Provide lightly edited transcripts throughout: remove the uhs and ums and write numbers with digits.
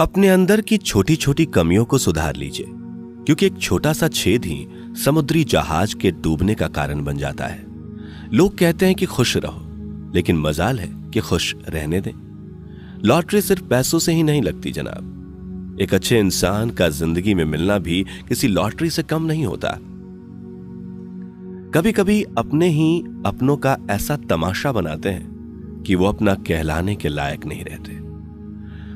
अपने अंदर की छोटी छोटी कमियों को सुधार लीजिए, क्योंकि एक छोटा सा छेद ही समुद्री जहाज के डूबने का कारण बन जाता है। लोग कहते हैं कि खुश रहो, लेकिन मजाल है कि खुश रहने दें। लॉटरी सिर्फ पैसों से ही नहीं लगती जनाब। एक अच्छे इंसान का जिंदगी में मिलना भी किसी लॉटरी से कम नहीं होता। कभी कभी अपने ही अपनों का ऐसा तमाशा बनाते हैं कि वो अपना कहलाने के लायक नहीं रहते।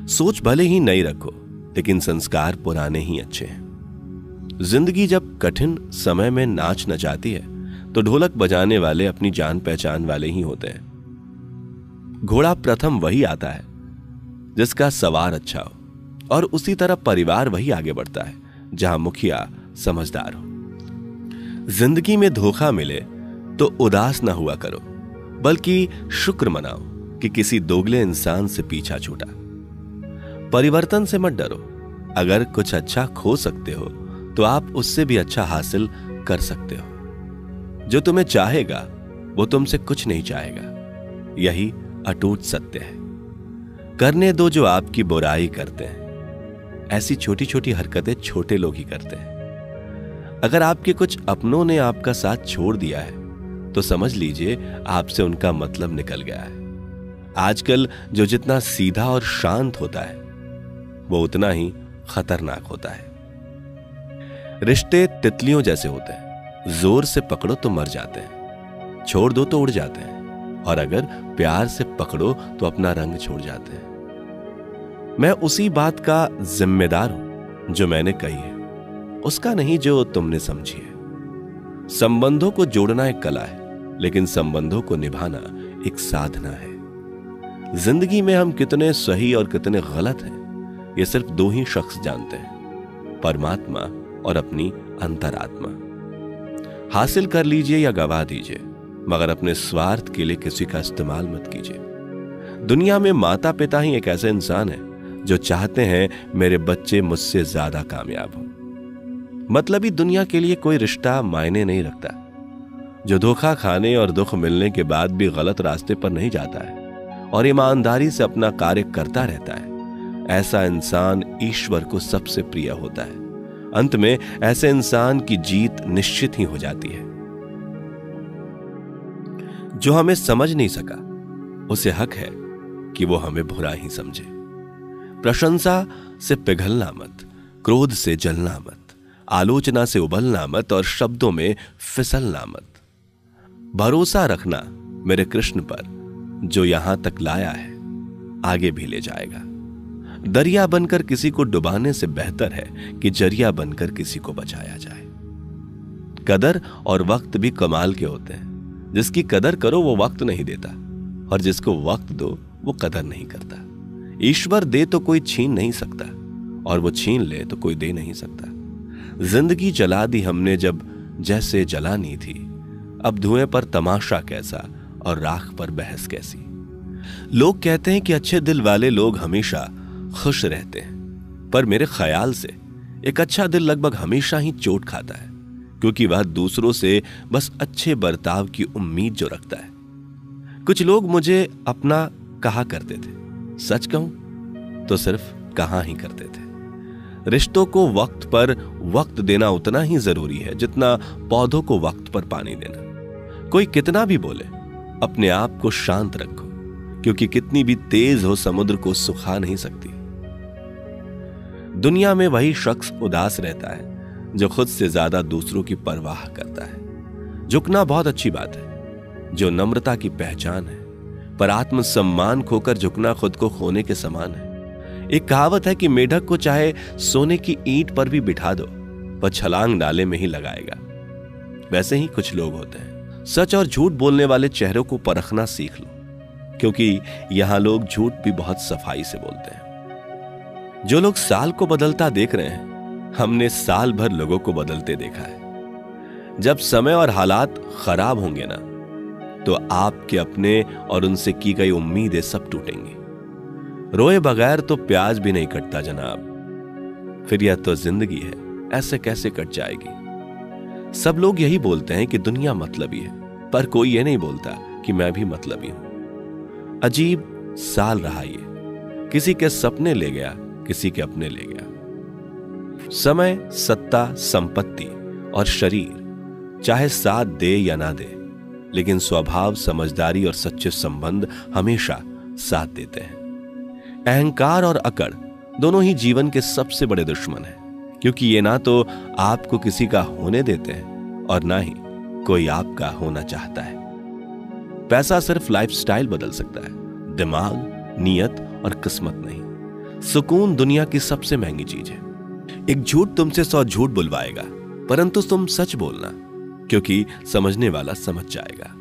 सोच भले ही नई रखो, लेकिन संस्कार पुराने ही अच्छे हैं। जिंदगी जब कठिन समय में नाच नचाती है तो ढोलक बजाने वाले अपनी जान पहचान वाले ही होते हैं। घोड़ा प्रथम वही आता है जिसका सवार अच्छा हो, और उसी तरह परिवार वही आगे बढ़ता है जहां मुखिया समझदार हो। जिंदगी में धोखा मिले तो उदास ना हुआ करो, बल्कि शुक्र मनाओ कि किसी दोगले इंसान से पीछा छूटा। परिवर्तन से मत डरो। अगर कुछ अच्छा खो सकते हो तो आप उससे भी अच्छा हासिल कर सकते हो। जो तुम्हें चाहेगा वो तुमसे कुछ नहीं चाहेगा, यही अटूट सत्य है। करने दो जो आपकी बुराई करते हैं। ऐसी छोटी छोटी हरकतें छोटे लोग ही करते हैं। अगर आपके कुछ अपनों ने आपका साथ छोड़ दिया है तो समझ लीजिए आपसे उनका मतलब निकल गया है। आजकल जो जितना सीधा और शांत होता है वो उतना ही खतरनाक होता है। रिश्ते तितलियों जैसे होते हैं, जोर से पकड़ो तो मर जाते हैं, छोड़ दो तो उड़ जाते हैं, और अगर प्यार से पकड़ो तो अपना रंग छोड़ जाते हैं। मैं उसी बात का जिम्मेदार हूं जो मैंने कही है, उसका नहीं जो तुमने समझी है। संबंधों को जोड़ना एक कला है, लेकिन संबंधों को निभाना एक साधना है। जिंदगी में हम कितने सही और कितने गलत हैं ये सिर्फ दो ही शख्स जानते हैं, परमात्मा और अपनी अंतरात्मा। हासिल कर लीजिए या गवा दीजिए, मगर अपने स्वार्थ के लिए किसी का इस्तेमाल मत कीजिए। दुनिया में माता पिता ही एक ऐसे इंसान है जो चाहते हैं मेरे बच्चे मुझसे ज्यादा कामयाब हों। मतलबी दुनिया के लिए कोई रिश्ता मायने नहीं रखता। जो धोखा खाने और दुख मिलने के बाद भी गलत रास्ते पर नहीं जाता है और ईमानदारी से अपना कार्य करता रहता है, ऐसा इंसान ईश्वर को सबसे प्रिय होता है। अंत में ऐसे इंसान की जीत निश्चित ही हो जाती है। जो हमें समझ नहीं सका उसे हक है कि वो हमें बुरा ही समझे। प्रशंसा से पिघलना मत, क्रोध से जलना मत, आलोचना से उबलना मत और शब्दों में फिसलना मत। भरोसा रखना मेरे कृष्ण पर, जो यहां तक लाया है आगे भी ले जाएगा। दरिया बनकर किसी को डुबाने से बेहतर है कि जरिया बनकर किसी को बचाया जाए। कदर और वक्त भी कमाल के होते हैं। जिसकी कदर करो वो वक्त नहीं देता, और जिसको वक्त दो वो कदर नहीं करता। ईश्वर दे तो कोई छीन नहीं सकता, और वो छीन ले तो कोई दे नहीं सकता। जिंदगी जला दी हमने जब जैसे जलानी थी, अब धुएं पर तमाशा कैसा और राख पर बहस कैसी। लोग कहते हैं कि अच्छे दिल वाले लोग हमेशा खुश रहते हैं, पर मेरे ख्याल से एक अच्छा दिल लगभग हमेशा ही चोट खाता है, क्योंकि वह दूसरों से बस अच्छे बर्ताव की उम्मीद जो रखता है। कुछ लोग मुझे अपना कहा करते थे, सच कहूं तो सिर्फ कहा ही करते थे। रिश्तों को वक्त पर वक्त देना उतना ही जरूरी है जितना पौधों को वक्त पर पानी देना। कोई कितना भी बोले, अपने आप को शांत रखो, क्योंकि कितनी भी तेज हो समुद्र को सुखा नहीं सकती। दुनिया में वही शख्स उदास रहता है जो खुद से ज्यादा दूसरों की परवाह करता है। झुकना बहुत अच्छी बात है, जो नम्रता की पहचान है, पर आत्मसम्मान खोकर झुकना खुद को खोने के समान है। एक कहावत है कि मेढक को चाहे सोने की ईंट पर भी बिठा दो, पर छलांग डाले में ही लगाएगा। वैसे ही कुछ लोग होते हैं। सच और झूठ बोलने वाले चेहरों को परखना सीख लो, क्योंकि यहां लोग झूठ भी बहुत सफाई से बोलते हैं। जो लोग साल को बदलता देख रहे हैं, हमने साल भर लोगों को बदलते देखा है। जब समय और हालात खराब होंगे ना, तो आपके अपने और उनसे की गई उम्मीदें सब टूटेंगी। रोए बगैर तो प्याज भी नहीं कटता जनाब। फिर यह तो जिंदगी है, ऐसे कैसे कट जाएगी। सब लोग यही बोलते हैं कि दुनिया मतलबी है, पर कोई ये नहीं बोलता कि मैं भी मतलबी हूं। अजीब साल रहा ये, किसी के सपने ले गया किसी के अपने ले गया। समय, सत्ता, संपत्ति और शरीर चाहे साथ दे या ना दे, लेकिन स्वभाव, समझदारी और सच्चे संबंध हमेशा साथ देते हैं। अहंकार और अकड़ दोनों ही जीवन के सबसे बड़े दुश्मन हैं, क्योंकि ये ना तो आपको किसी का होने देते हैं और ना ही कोई आपका होना चाहता है। पैसा सिर्फ लाइफस्टाइल बदल सकता है, दिमाग, नियत और किस्मत नहीं। सुकून दुनिया की सबसे महंगी चीज है। एक झूठ तुमसे 100 झूठ बुलवाएगा, परंतु तुम सच बोलना, क्योंकि समझने वाला समझ जाएगा।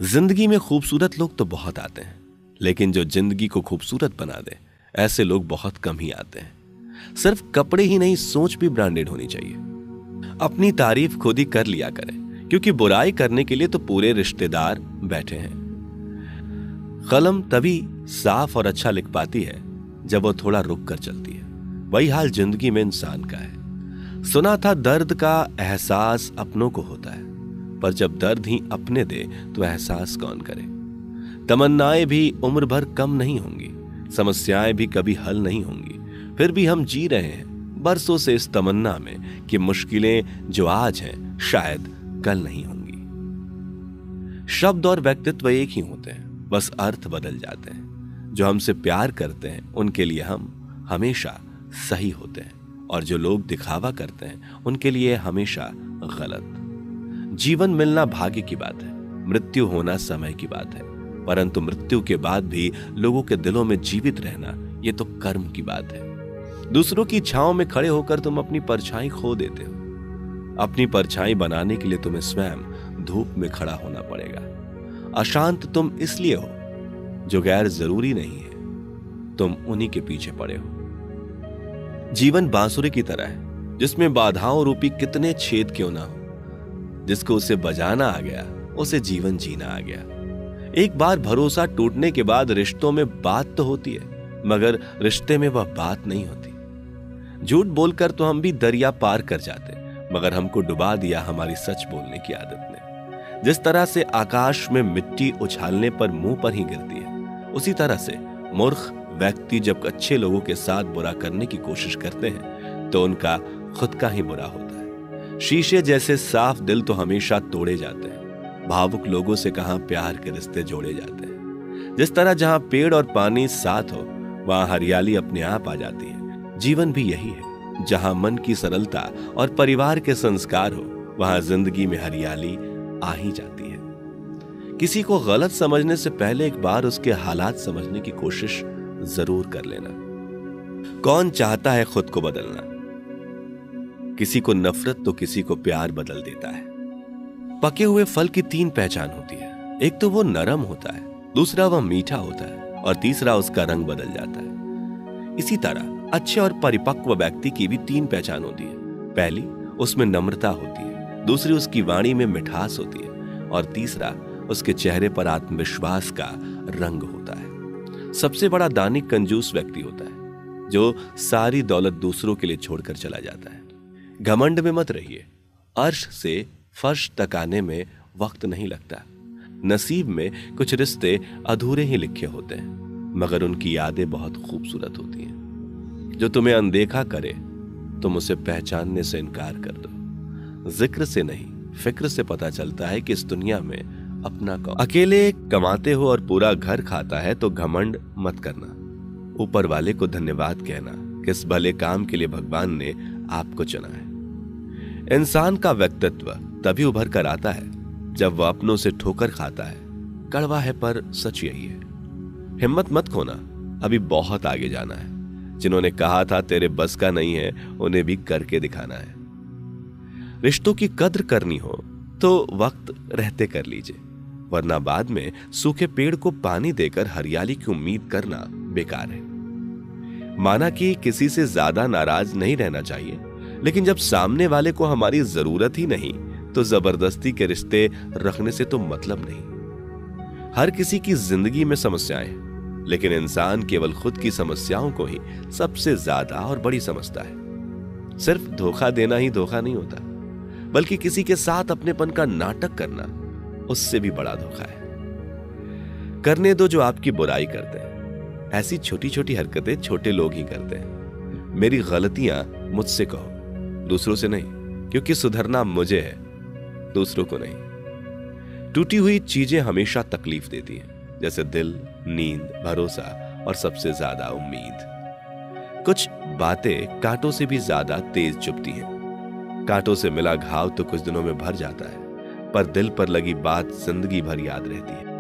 जिंदगी में खूबसूरत लोग तो बहुत आते हैं, लेकिन जो जिंदगी को खूबसूरत बना दे, ऐसे लोग बहुत कम ही आते हैं। सिर्फ कपड़े ही नहीं, सोच भी ब्रांडेड होनी चाहिए। अपनी तारीफ खुद ही कर लिया करें, क्योंकि बुराई करने के लिए तो पूरे रिश्तेदार बैठे हैं। कलम तभी साफ और अच्छा लिख पाती है जब वो थोड़ा रुक कर चलती है। वही हाल जिंदगी में इंसान का है। सुना था दर्द का एहसास अपनों को होता है, पर जब दर्द ही अपने दे तो एहसास कौन करे। तमन्नाएं भी उम्र भर कम नहीं होंगी, समस्याएं भी कभी हल नहीं होंगी, फिर भी हम जी रहे हैं बरसों से इस तमन्ना में कि मुश्किलें जो आज हैं शायद कल नहीं होंगी। शब्द और व्यक्तित्व एक ही होते हैं, बस अर्थ बदल जाते हैं। जो हमसे प्यार करते हैं उनके लिए हम हमेशा सही होते हैं, और जो लोग दिखावा करते हैं उनके लिए हमेशा गलत। जीवन मिलना भाग्य की बात है, मृत्यु होना समय की बात है, परंतु मृत्यु के बाद भी लोगों के दिलों में जीवित रहना ये तो कर्म की बात है। दूसरों की छांव में खड़े होकर तुम अपनी परछाई खो देते हो। अपनी परछाई बनाने के लिए तुम्हें स्वयं धूप में खड़ा होना पड़ेगा। अशांत तुम इसलिए हो जो गैर जरूरी नहीं है, तुम उन्हीं के पीछे पड़े हो। जीवन बांसुरी की तरह है, जिसमें बाधाओं रूपी कितने छेद क्यों ना हो। जिसको उसे बजाना आ गया, उसे जीवन जीना आ गया। एक बार भरोसा टूटने के बाद रिश्तों में बात तो होती है, मगर रिश्ते में वह बात नहीं होती। झूठ बोलकर तो हम भी दरिया पार कर जाते, मगर हमको डुबा दिया हमारी सच बोलने की आदत ने। जिस तरह से आकाश में मिट्टी उछालने पर मुंह पर ही गिरती है, उसी तरह से मूर्ख व्यक्ति जब अच्छे लोगों के साथ बुरा करने की कोशिश करते हैं तो उनका खुद का ही बुरा होता है। शीशे जैसे साफ दिल तो हमेशा तोड़े जाते हैं। भावुक लोगों से कहां प्यार के रिश्ते जोड़े जाते हैं। जिस तरह जहां पेड़ और पानी साथ हो, वहां हरियाली अपने आप आ जाती है। जीवन भी यही है, जहां मन की सरलता और परिवार के संस्कार हो, वहां जिंदगी में हरियाली आ ही जाती है। किसी को गलत समझने से पहले एक बार उसके हालात समझने की कोशिश जरूर कर लेना। कौन चाहता है खुद को बदलना? किसी को नफरत तो किसी को प्यार बदल देता है। पके हुए फल की 3 पहचान होती है। एक तो वो नरम होता है, दूसरा वह मीठा होता है, और तीसरा उसका रंग बदल जाता है। इसी तरह अच्छे और परिपक्व व्यक्ति की भी 3 पहचान होती है। पहली, उसमें नम्रता होती है, दूसरी उसकी वाणी में मिठास होती है, और तीसरा उसके चेहरे पर आत्मविश्वास का रंग होता है। सबसे बड़ा दानी कंजूस व्यक्ति होता है, जो सारी दौलत दूसरों के लिए छोड़कर चला जाता है। घमंड में मत रहिए, अर्श से फर्श तक आने में वक्त नहीं लगता। नसीब में कुछ रिश्ते अधूरे ही लिखे होते हैं, मगर उनकी यादें बहुत खूबसूरत होती हैं। जो तुम्हें अनदेखा करे, तुम उसे पहचानने से इनकार कर दो। जिक्र से नहीं, फिक्र से पता चलता है कि इस दुनिया में अपना कौन। अकेले कमाते हो और पूरा घर खाता है तो घमंड मत करना। ऊपर वाले को धन्यवाद कहना, किस भले काम के लिए भगवान ने आपको चुना है। इंसान का व्यक्तित्व तभी उभर कर आता है जब वह अपनों से ठोकर खाता है। कड़वा है पर सच यही है। हिम्मत मत खोना, अभी बहुत आगे जाना है। जिन्होंने कहा था तेरे बस का नहीं है, उन्हें भी करके दिखाना है। रिश्तों की कद्र करनी हो तो वक्त रहते कर लीजिए, वरना बाद में सूखे पेड़ को पानी देकर हरियाली की उम्मीद करना बेकार है। माना कि किसी से ज्यादा नाराज नहीं रहना चाहिए, लेकिन जब सामने वाले को हमारी जरूरत ही नहीं तो जबरदस्ती के रिश्ते रखने से तो मतलब नहीं। हर किसी की जिंदगी में समस्याएं हैं, लेकिन इंसान केवल खुद की समस्याओं को ही सबसे ज्यादा और बड़ी समझता है। सिर्फ धोखा देना ही धोखा नहीं होता, बल्कि किसी के साथ अपनेपन का नाटक करना उससे भी बड़ा धोखा है। करने दो जो आपकी बुराई करते हैं। ऐसी छोटी छोटी हरकतें छोटे लोग ही करते हैं। मेरी गलतियां मुझसे कहो, दूसरों से नहीं, क्योंकि सुधरना मुझे है, दूसरों को नहीं। टूटी हुई चीजें हमेशा तकलीफ देती हैं, जैसे दिल, नींद, भरोसा और सबसे ज्यादा उम्मीद। कुछ बातें कांटों से भी ज्यादा तेज चुभती हैं। कांटों से मिला घाव तो कुछ दिनों में भर जाता है, पर दिल पर लगी बात जिंदगी भर याद रहती है।